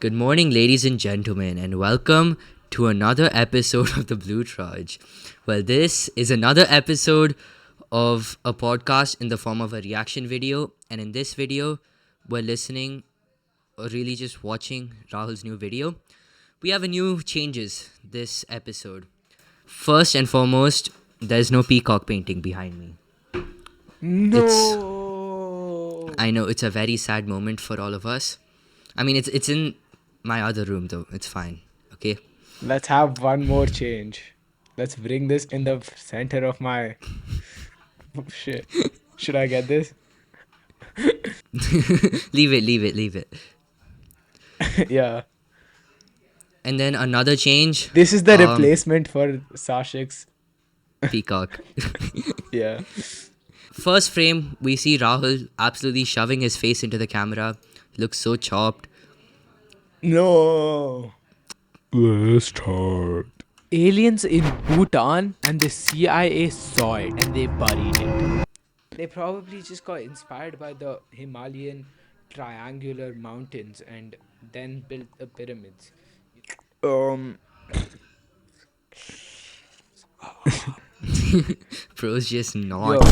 Good morning, ladies and gentlemen, and welcome to another episode of the Blue Trudge. Well, this is another episode of a podcast in the form of a reaction video, and in this video, we're listening or really just watching Rahul's new video. We have a new changes this episode. First and foremost, there's no peacock painting behind me. No. I know it's a very sad moment for all of us. I mean, it's in my other room though. It's fine. Okay. Let's have one more change. Let's bring this in the center of my shit. Should I get this? Leave it. Yeah. And then another change. This is the replacement for Sashik's. Peacock. Yeah. First frame, we see Rahul absolutely shoving his face into the camera. Looks so chopped. No. Let's start. Aliens in Bhutan and the CIA saw it and they buried it. They probably just got inspired by the Himalayan triangular mountains and then built the pyramids. Bro's just not Yo. off.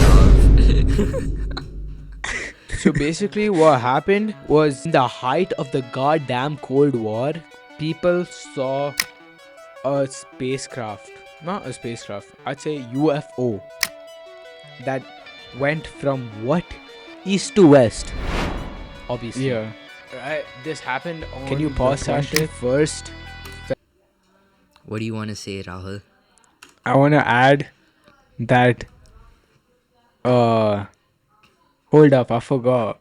So basically what happened was in the height of the goddamn Cold War, people saw a spacecraft, not a spacecraft, I'd say UFO that went from what? East to west. Obviously. Yeah. Right? This happened on Can you pause the that shit? 21st. What do you want to say, Rahul? I want to add that. Hold up, I forgot.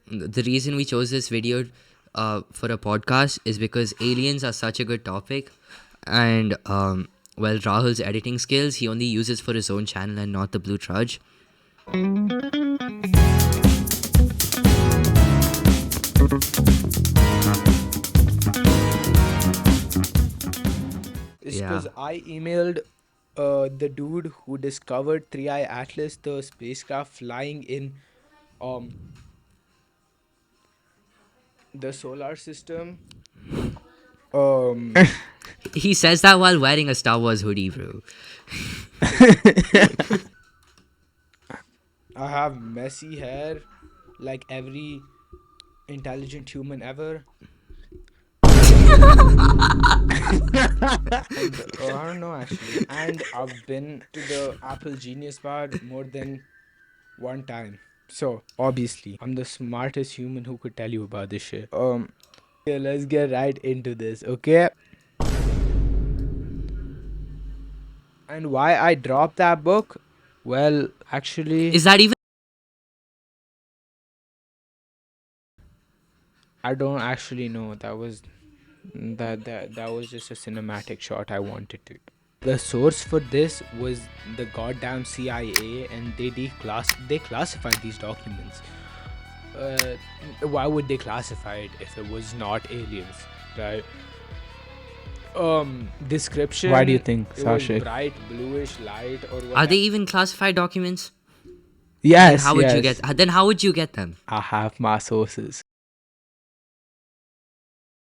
The reason we chose this video for a podcast is because aliens are such a good topic, and well, Rahul's editing skills he only uses for his own channel and not the Blue Trudge. It's Yeah. because I emailed the dude who discovered 3i Atlas, the spacecraft flying in the solar system. He says that while wearing a Star Wars hoodie, bro. I have messy hair like every intelligent human ever. I don't know actually. And I've been to the Apple Genius Bar more than one time. So obviously I'm the smartest human who could tell you about this shit. Okay, let's get right into this, okay? And why I dropped that book? Well, actually, Is that even? I don't actually know. That was just a cinematic shot I wanted to. The source for this was the goddamn CIA, and they classified these documents. Why would they classify it if it was not aliens, right? Description. Why do you think, it was Sashik? bright bluish light or whatever. Are they even classified documents? Yes. How would yes. you get? Then how would you get them? I have my sources.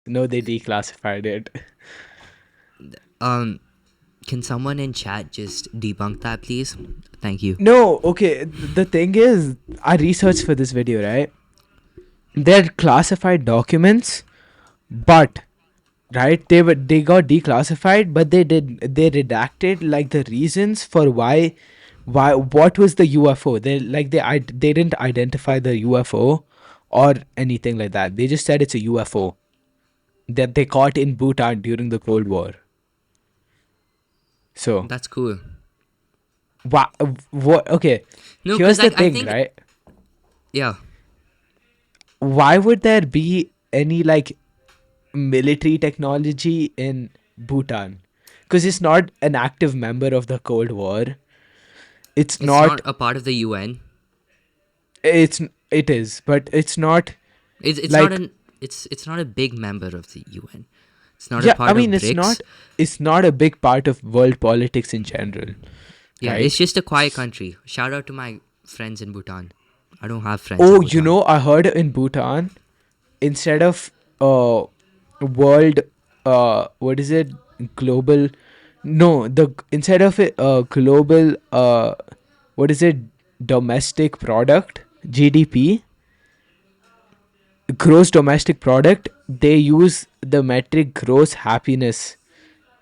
No, they declassified it. Can someone in chat just debunk that, please? Thank you. No, okay. The thing is, I researched for this video, right? They're classified documents, but right, they got declassified, but they redacted like the reasons for why what was the UFO. They didn't identify the UFO or anything like that. They just said it's a UFO that they caught in Bhutan during the Cold War. So That's cool. what? Okay, No, here's 'cause the I thing, think- right? Yeah. Why would there be any like military technology in Bhutan? Because it's not an active member of the Cold War. It's It's not a part of the UN. it is, but it's not. It's Like- not an. It's not a big member of the UN. It's not Yeah, a part I mean of BRICS. it's not a big part of world politics in general. Yeah, right? it's just a quiet country. Shout out to my friends in Bhutan. I don't have friends. Oh, in you Bhutan. know, I heard in Bhutan, instead of world what is it, global, no, the instead of it global what is it, domestic product, GDP, gross domestic product, they use the metric gross happiness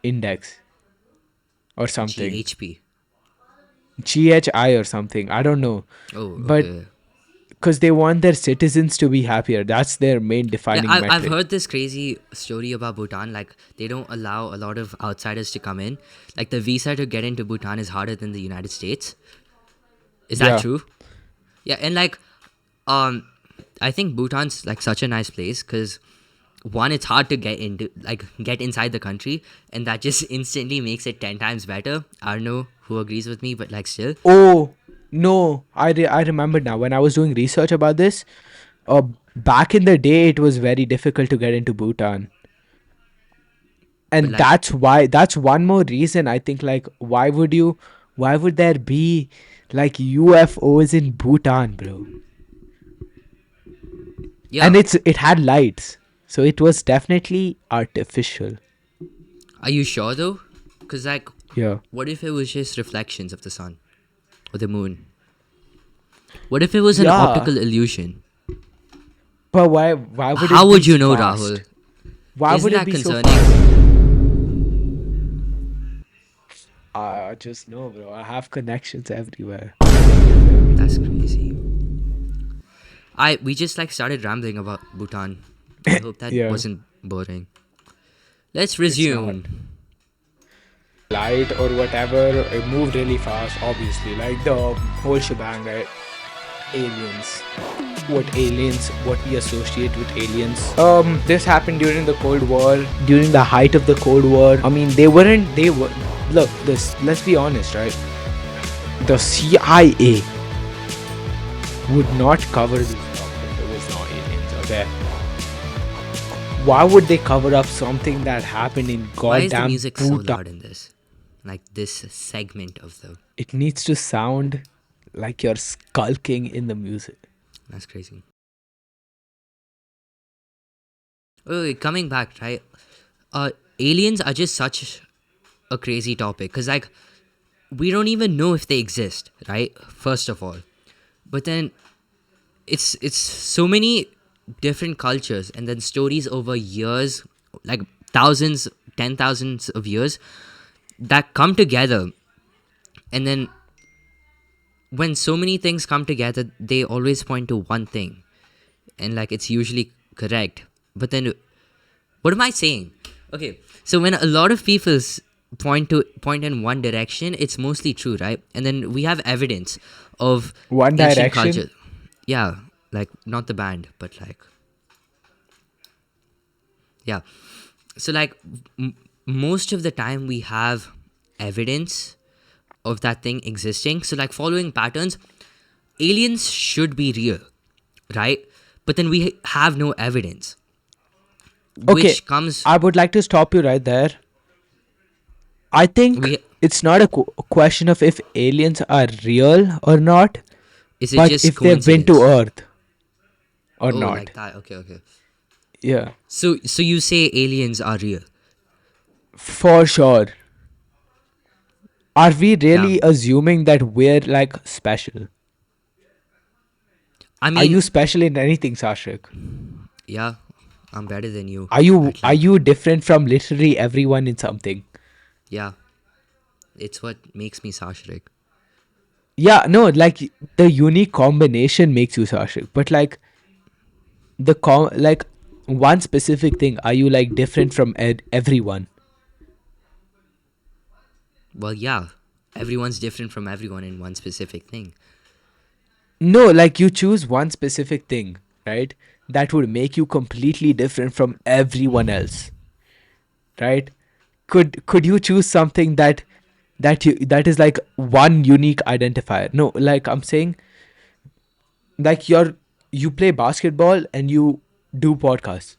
index or something, GHP. GHI or something, I don't know, Oh, but okay. because they want their citizens to be happier, that's their main Yeah, defining I've metric. heard this crazy story about Bhutan. Like, they don't allow a lot of outsiders to come in. Like, the visa to get into Bhutan is harder than the United States. Is that Yeah. true? Yeah, and like, um, I think Bhutan's like such a nice place because one, it's hard to get into, like, get inside the country, and that just instantly makes it 10 times better. I don't know who agrees with me, but like, still, Oh no, I remember now when I was doing research about this. Uh, Back in the day, it was very difficult to get into Bhutan, but and like, that's one more reason I think. Like, why would there be like UFOs in Bhutan, bro? And yeah. it had lights, so it was definitely artificial. Are you sure though? Because like, Yeah. what if it was just reflections of the sun or the moon? What if it was an Yeah, optical illusion? but why would How it be would you know, fast? Rahul? Why Isn't would it that be so concerning? fast? I just know, bro. I have connections everywhere. That's crazy. We just like started rambling about Bhutan. I hope that Yeah, wasn't boring. Let's it's not. resume. Light or whatever, it moved really fast, obviously. Like the whole shebang, right? Aliens. What we associate with aliens. This happened during the Cold War, during the height of the Cold War. I mean, they were, look, let's be honest, right? The CIA would not cover this stuff if there was no aliens, okay? Why would they cover up something that happened in Why is the goddamn music so Bhutan? loud in this? Like this segment of the. It needs to sound like you're skulking in the music. That's crazy. Oh, wait, coming back, right? Aliens are just such a crazy topic because like we don't even know if they exist, right? First of all, but then it's so many different cultures and then stories over years, like thousands, 10,000s of years that come together, and then when so many things come together, they always point to one thing, and like it's usually correct. But then, what am I saying? Okay, so when a lot of people point in one direction, it's mostly true, right? And then we have evidence of One ancient Direction. culture. Yeah, like not the band, but like, yeah. So like most of the time we have evidence of that thing existing. So like following patterns, aliens should be real, right? But then we have no evidence, Okay, which comes I would like to stop you right there. I think we it's not a question of if aliens are real or not, is it but just if they've been to coincidence? Earth or Oh, not. like that. Okay, okay. Yeah, So you say aliens are real? for sure. Are we Yeah. really assuming that we're like special? I Are mean, you special in anything, Sashik? yeah, I'm better than you at Are like, you different from literally everyone in something? yeah, it's what makes me Sashrik. Yeah, no, like the unique combination makes you Sashik, but like like one specific thing, are you like different from everyone? Well, yeah, everyone's different from everyone in one specific thing. No, like you choose one specific thing, right? That would make you completely different from everyone else, right? Could you choose something that is like one unique identifier? No, like I'm saying, like you play basketball and you do podcasts.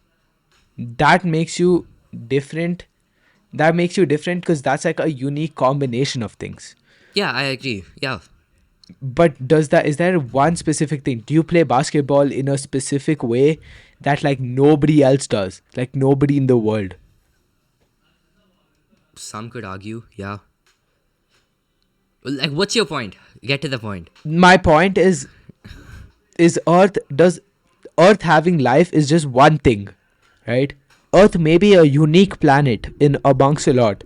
That makes you different. That makes you different because that's like a unique combination of things. Yeah, I agree. Yeah, But is there one specific thing? Do you play basketball in a specific way that like nobody else does, like nobody in the world. Some could argue, yeah. Like, what's your point? Get to the point. My point is Earth having life is just one thing, right? Earth may be a unique planet in amongst a lot,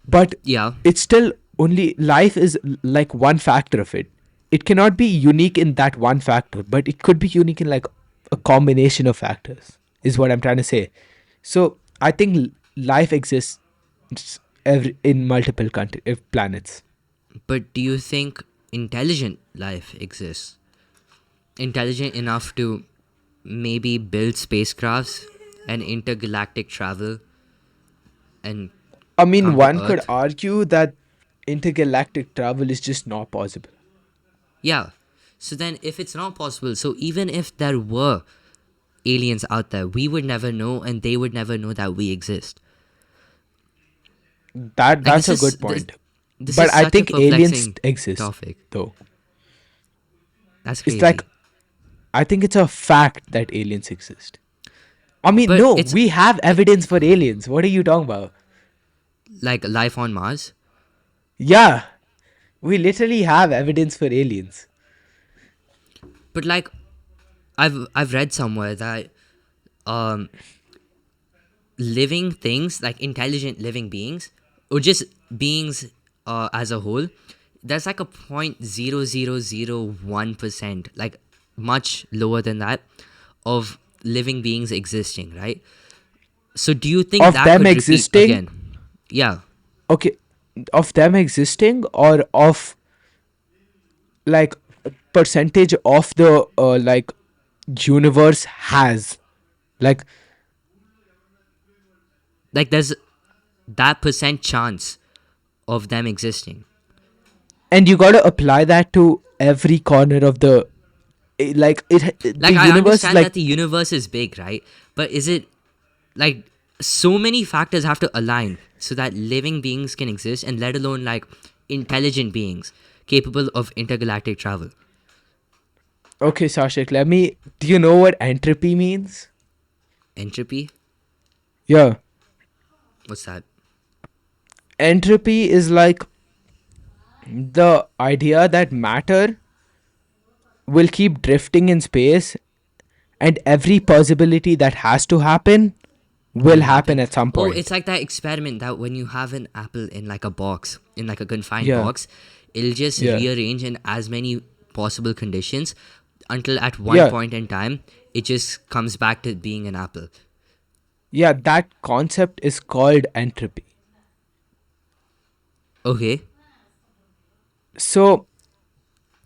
but Yeah, it's still only life is like one factor of it. It cannot be unique in that one factor, but it could be unique in like a combination of factors, is what I'm trying to say. So I think life exists in multiple planets. but do you think intelligent life exists? Intelligent enough to maybe build spacecrafts and intergalactic travel and I mean, come to one could Earth? argue that intergalactic travel is just not possible. Yeah. So then, if it's not possible, so even if there were aliens out there, we would never know, and they would never know that we exist. Like That's a good point. this is But I such a think aliens perplexing exist, topic. though. That's It's like crazy. I think it's a fact that aliens exist. I mean, But no, it's we have evidence for aliens. What are you talking about? like life on Mars. Yeah, we literally have evidence for aliens. But like I've read somewhere that um living things, like intelligent living beings, or just beings as a whole, there's like a 0.0001%, like much lower than that, of living beings existing, right? So do you think Of that them could repeat existing, again? Yeah. okay, of them existing, or of like percentage of the like universe has like, Like there's that percent chance of them existing. and you got to apply that to every corner of the like the Like I universe is understand like, that the universe is big, right? But is it like so many factors have to align so that living beings can exist, and let alone like intelligent beings capable of intergalactic travel? okay, Sashik, let me, do you know what entropy means? Entropy? Yeah, What's that? entropy is like the idea that matter will keep drifting in space, and every possibility that has to happen will Will happen happen. at some Oh, point. it's like that experiment that when you have an apple in like a box, in like a confined Yeah, box, it'll just yeah, rearrange in as many possible conditions until at one yeah, point in time it just comes back to being an apple. yeah. That concept is called entropy. Okay. So,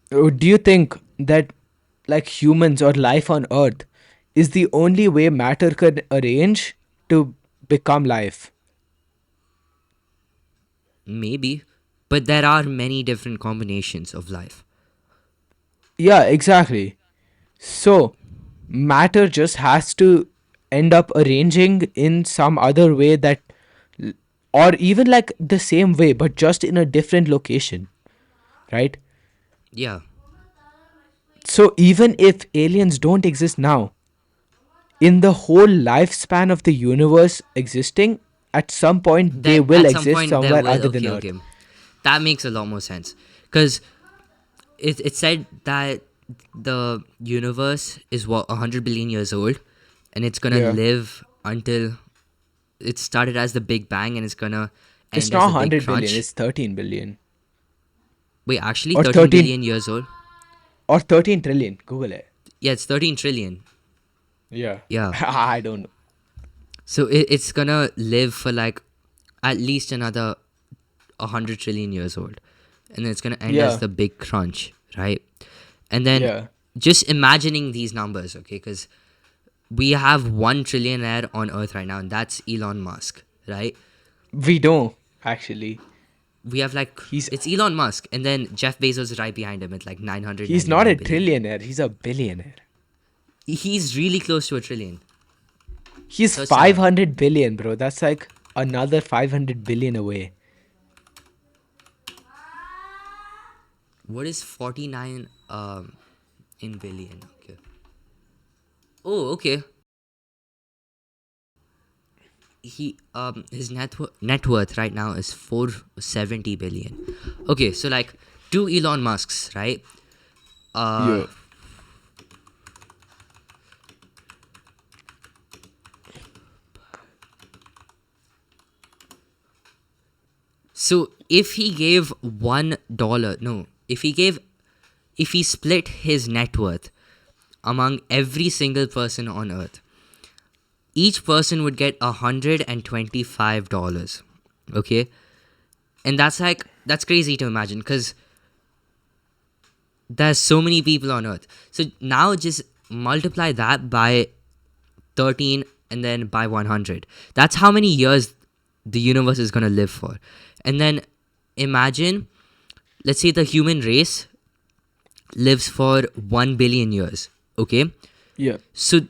do you think that like humans or life on Earth is the only way matter can arrange to become life? Maybe. But there are many different combinations of life. Yeah, exactly. So, matter just has to end up arranging in some other way that, or even like the same way, but just in a different location, right? Yeah. So, even if aliens don't exist now, in the whole lifespan of the universe existing, at some point they That will at some exist point there somewhere will. other than Okay, Earth. okay. That makes a lot more sense. Because it said that the universe is what, 100 billion years old, and it's gonna Yeah. live until it started as the Big Bang and it's gonna It's end as not the Big 100 billion, Crunch. it's 13 billion. Wait, actually, Or 13 13 billion years old? or 13 trillion. Google it. Yeah, it's 13 trillion. Yeah. Yeah. I don't know. So it's gonna live for like at least another 100 trillion years old. And then it's gonna end as Yeah. the Big Crunch, right? And then Yeah. just imagining these numbers, okay? Because we have 1 trillionaire on Earth right now, and that's Elon Musk, right? We don't actually. We have like, He's it's Elon Musk, and then Jeff Bezos is right behind him at like he's not 999 a billion. trillionaire, he's a billionaire. He's really close to a trillion. He's Search that up. 500 billion, bro. That's like another 500 billion away. What is 49 in billion? Okay. Oh, okay. His net worth right now is 470 billion. Okay, so like two Elon Musks, right? Uh, Yeah. so if he gave $1, no, if he split his net worth among every single person on Earth, each person would get $125. Okay, and that's crazy to imagine because there's so many people on Earth. So now just multiply that by 13 and then by 100. That's how many years the universe is going to live for. And then imagine, let's say the human race lives for 1 billion years. Okay, Yeah. so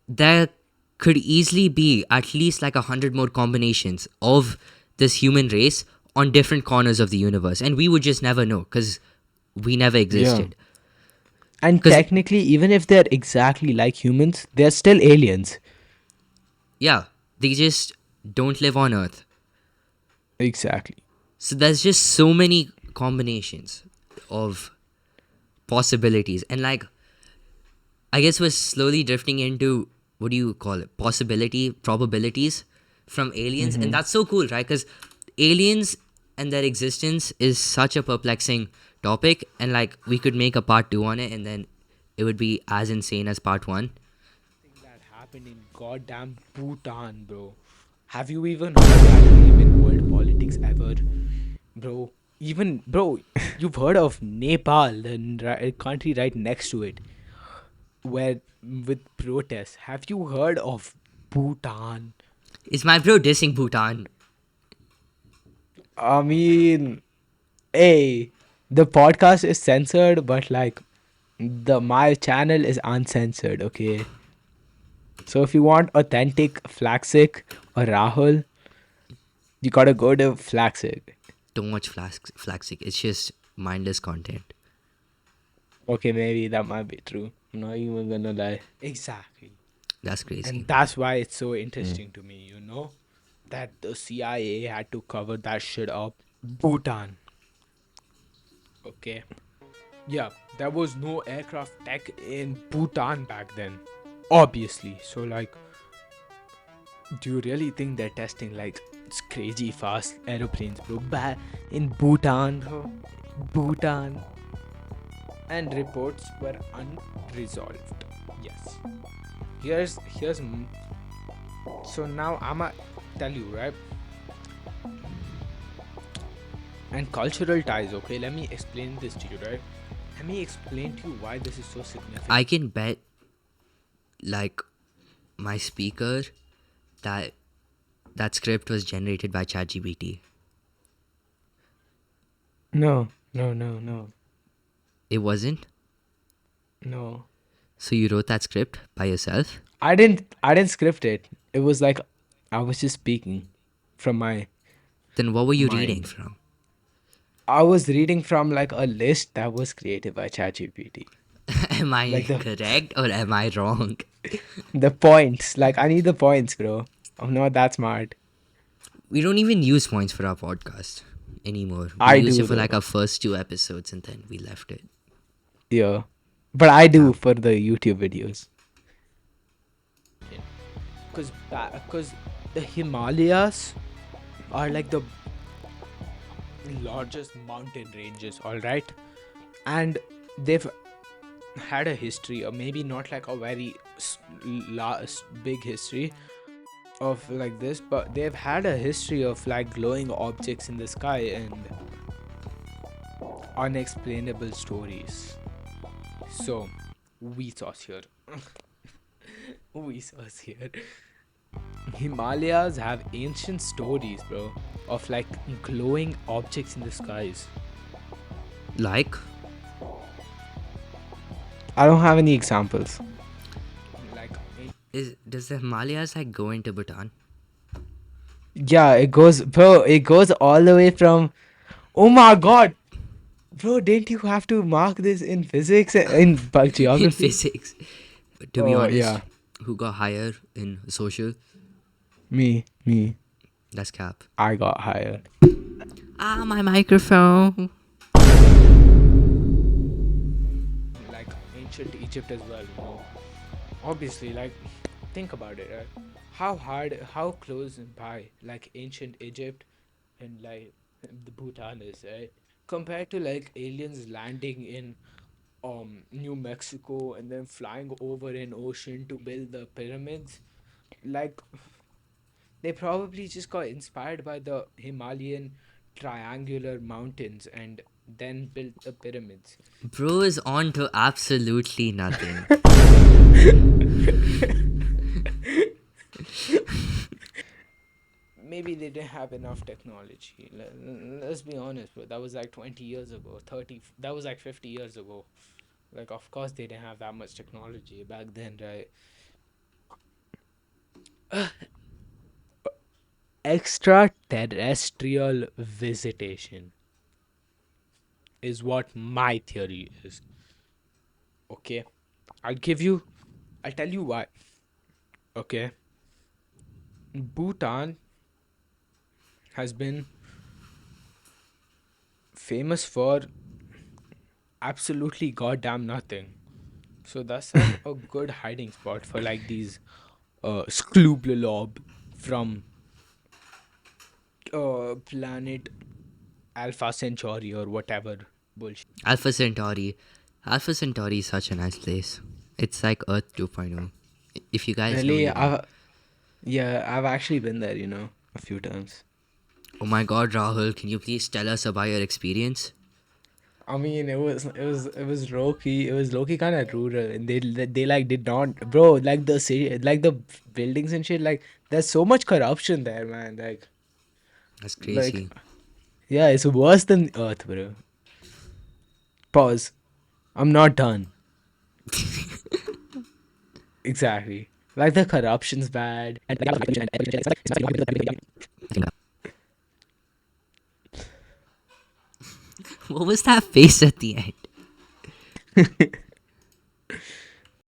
there could easily be at least like 100 more combinations of this human race on different corners of the universe, and we would just never know because we never existed. And 'Cause- technically, even if they're exactly like humans, they're still aliens. Yeah, they just don't live on Earth. Exactly. So there's just so many combinations of possibilities, and like I guess we're slowly drifting into, what do you call it, probabilities from aliens, and that's so cool, right? Because aliens and their existence is such a perplexing topic, and like we could make a part 2 on it, and then it would be as insane as part 1. That happened in goddamn Bhutan, bro. Have you even heard that name in world politics ever? Bro, even, bro, you've heard of Nepal, the country right next to it, where with protests. Have you heard of Bhutan? Is my bro dissing Bhutan? I mean, hey, the podcast is censored, but like, my channel is uncensored. Okay. So if you want authentic Flaxic or Rahul, you gotta go to Flaxic. Don't watch Flaxic. It's just mindless content. Okay, maybe that might be true. I'm not even gonna lie. Exactly. That's crazy. And that's why it's so interesting to me, you know, that the CIA had to cover that shit up. Bhutan. Okay. Yeah, there was no aircraft tech in Bhutan back then. Obviously. So, like, do you really think they're testing, like, it's crazy fast aeroplanes, bro? In Bhutan, bro. Bhutan. And reports were unresolved. Yes. So now I'ma tell you, right? And cultural ties, okay? Let me explain this to you, right? Let me explain to you why this is so significant. I can bet, like, my speaker that that script was generated by ChatGPT. No. It wasn't. No. So you wrote that script by yourself? I didn't script it. It was like I was just speaking from my Then what were you Mind. reading from? I was reading from like a list that was created by ChatGPT. Am I Like the- correct or am I wrong? The points, like I need the points, bro. I'm not that smart. We don't even use points for our podcast anymore. We I used do, it for like though. our first 2 episodes and then we left it. Yeah. But I do for the YouTube videos. Because the Himalayas are like the largest mountain ranges, all right, and they've had a history, or maybe not like a very big history of like this, but they've had a history of like glowing objects in the sky and unexplainable stories. So we sauce here. We sauce here. Himalayas have ancient stories, bro, of like glowing objects in the skies. Like, I don't have any examples. Like, does the Himalayas like go into Bhutan? Yeah, it goes, bro. It goes all the way from. Oh my god, bro! Didn't you have to mark this in physics in In geography? physics. To be honest, yeah. who got higher in social? Me. That's cap. I got hired. Ah, my microphone. Like ancient Egypt as well, you know. Obviously, like, think about it, right? How close by, like, ancient Egypt and, like, the Bhutan is, right? Compared to, like, aliens landing in New Mexico and then flying over an ocean to build the pyramids. Like, they probably just got inspired by the Himalayan triangular mountains and then built the pyramids. Bro is on to absolutely nothing. Maybe they didn't have enough technology. Let's be honest, but that was like 20 years ago, 30, that was like 50 years ago. Like, of course, they didn't have that much technology back then, right? Extraterrestrial visitation is what my theory is. Okay, I'll give you, I'll tell you why. Okay, Bhutan has been famous for absolutely goddamn nothing. So that's like a good hiding spot for like these Sklooblob from planet Alpha Centauri or whatever bullshit. Alpha Centauri. Alpha Centauri is such a nice place. It's like Earth 2.0. If you guys know, Really, you know. I've actually been there, you know, a few times. Oh my god, Rahul, can you please tell us about your experience? I mean, it was low-key, it was low-key kind of rural, and they like did not, bro, like the city, like the buildings and shit, like there's so much corruption there, man. That's Like crazy. yeah, it's worse than Earth, bro. Pause. I'm not done. Exactly. Like the corruption's bad, and What was that face at the end?